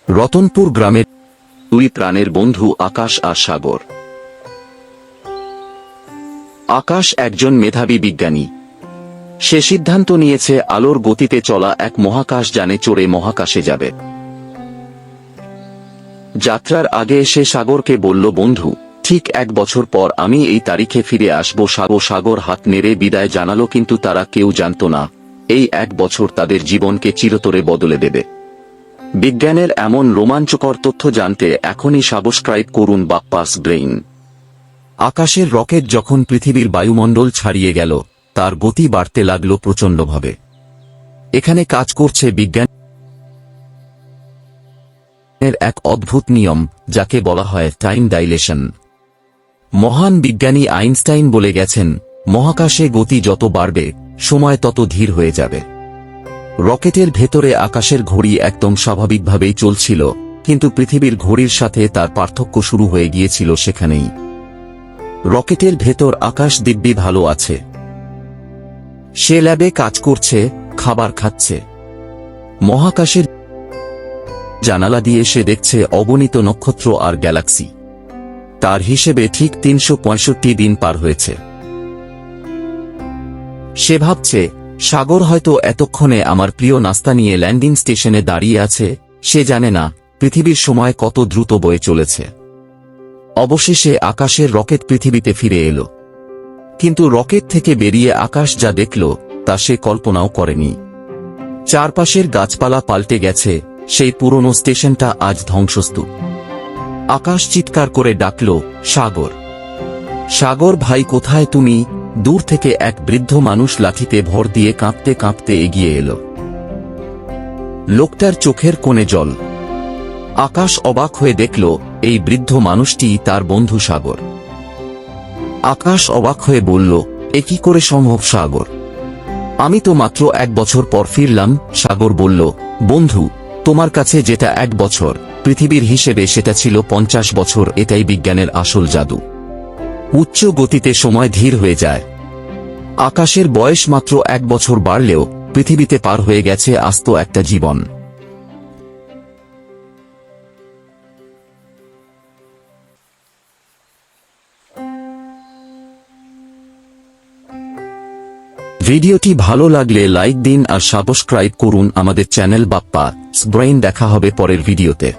রতনপুর গ্রামের দুই প্রাণের বন্ধু আকাশ আর সাগর। আকাশ একজন মেধাবী বিজ্ঞানী। সে সিদ্ধান্ত নিয়েছে আলোর গতিতে চলা এক মহাকাশযানে চড়ে মহাকাশে যাবে। যাত্রার আগে সে সাগরকে বলল, বন্ধু, ঠিক 1 বছর পর আমি এই তারিখে ফিরে আসব। সাগর হাত নেড়ে বিদায় জানালো, কিন্তু তারা কেউ জানত না এই 1 বছর তাদের জীবনকে চিরতরে বদলে দেবে। বিজ্ঞানের এমন রোমাঞ্চকর তথ্য জানতে এখনই সাবস্ক্রাইব করুন বাপ্পাস ব্রেইন। আকাশের রকেট যখন পৃথিবীর বায়ুমণ্ডল ছাড়িয়ে গেল, তার গতি বাড়তে লাগল প্রচণ্ডভাবে। এখানে কাজ করছে বিজ্ঞানের এক অদ্ভুত নিয়ম, যাকে বলা হয় টাইম ডাইলেশন। মহান বিজ্ঞানী আইনস্টাইন বলে গেছেন, মহাকাশে গতি যত বাড়বে সময় তত ধীর হয়ে যাবে। রকেটের ভেতরে আকাশের ঘড়ি একদম স্বাভাবিকভাবেই চলছিল, কিন্তু পৃথিবীর ঘড়ির সাথে তার পার্থক্য শুরু হয়ে গিয়েছিল সেখানেই। রকেটের ভেতর আকাশ দিব্যি ভালো আছে। সে ল্যাবে কাজ করছে, খাবার খাচ্ছে। মহাকাশের জানালা দিয়ে সে দেখছে অগণিত নক্ষত্র আর গ্যালাক্সি। তার হিসেবে ঠিক 365 দিন পার হয়েছে। সে ভাবছে, সাগর হয়তো এতক্ষণে আমার প্রিয় নাস্তা নিয়ে ল্যান্ডিং স্টেশনে দাঁড়িয়ে আছে। সে জানে না পৃথিবীর সময় কত দ্রুত বয়ে চলেছে। অবশেষে আকাশের রকেট পৃথিবীতে ফিরে এলো, কিন্তু রকেট থেকে বেরিয়ে আকাশ যা দেখল তা সে কল্পনাও করেনি। চারপাশের গাছপালা পাল্টে গেছে, সেই পুরনো স্টেশনটা আজ ধ্বংসস্তূপ। আকাশ চিৎকার করে ডাকল, সাগর, সাগর ভাই, কোথায় তুমি? দূর থেকে এক বৃদ্ধ মানুষ লাঠিতে ভর দিয়ে কাঁপতে কাঁপতে এগিয়ে এলো। লোকটার চোখের কোণে জল। আকাশ অবাক হয়ে দেখল, এই বৃদ্ধ মানুষটি তার বন্ধু সাগর। আকাশ অবাক হয়ে বলল, এ কি করে সম্ভব সাগর? আমি তো মাত্র 1 বছর পর ফিরলাম। সাগর বলল, বন্ধু, তোমার কাছে যেটা 1 বছর, পৃথিবীর হিসেবে সেটা ছিল 50 বছর। এটাই বিজ্ঞানের আসল জাদু। উচ্চ গতিতে সময় ধীর হয়ে যায়। আকাশের বয়স মাত্র 1 বছর বাড়লেও পৃথিবীতে পার হয়ে গেছে আস্ত একটা জীবন। ভিডিওটি ভালো লাগলে লাইক দিন আর সাবস্ক্রাইব করুন আমাদের চ্যানেল বাপ্পাস ব্রেইন। দেখা হবে পরের ভিডিওতে।